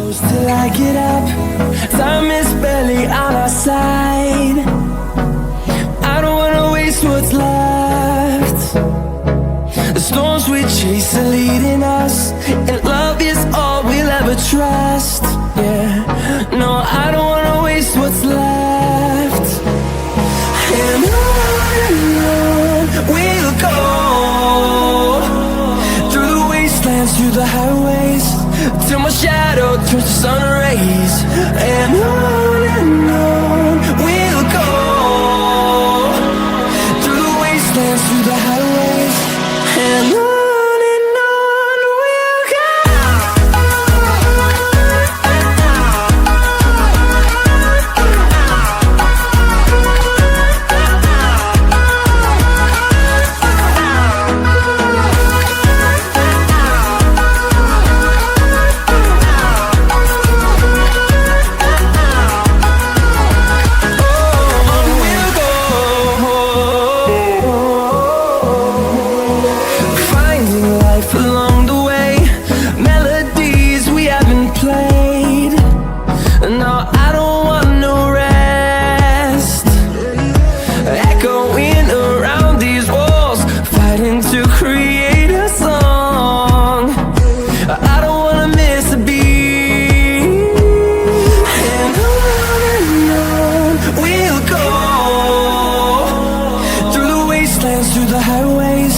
close till I get up. Time is barely on our side. I don't wanna waste what's left. The storms we chase are leading us, and love is all we'll ever trust. Yeah, no, I don't wanna waste what's left. And on we'll go, through the wastelands, through the highways, till my shadow turns to sun rays. And on we'll go, through the wastelands, through the highways, and on. Through the highways,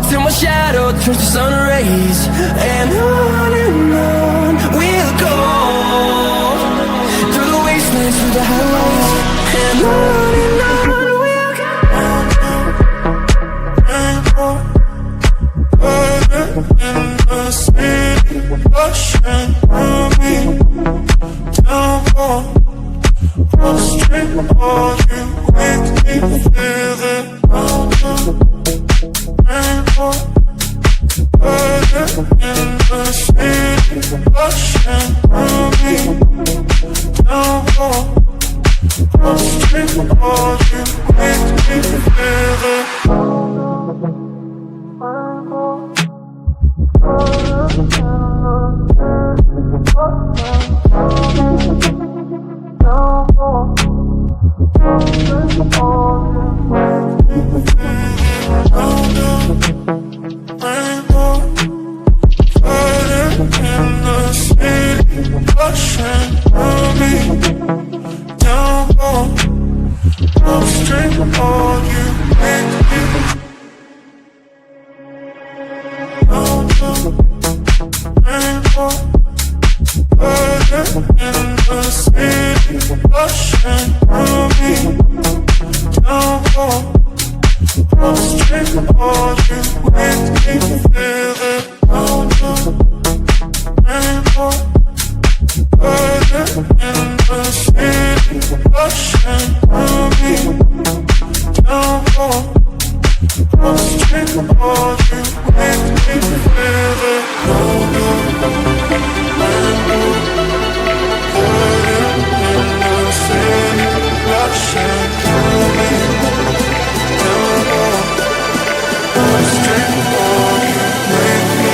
till my shadow turns to sun rays. And on we'll go, through the wastelands, through the highways, and on we'll go. In the city, rushing through me, down on street, all you make me feel it. In the city, rushing through me, down on street, all you make me feel it. Make me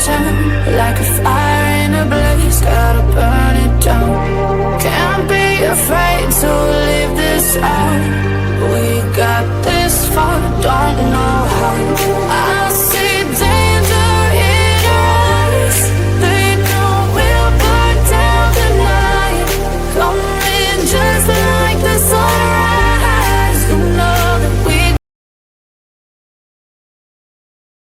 time.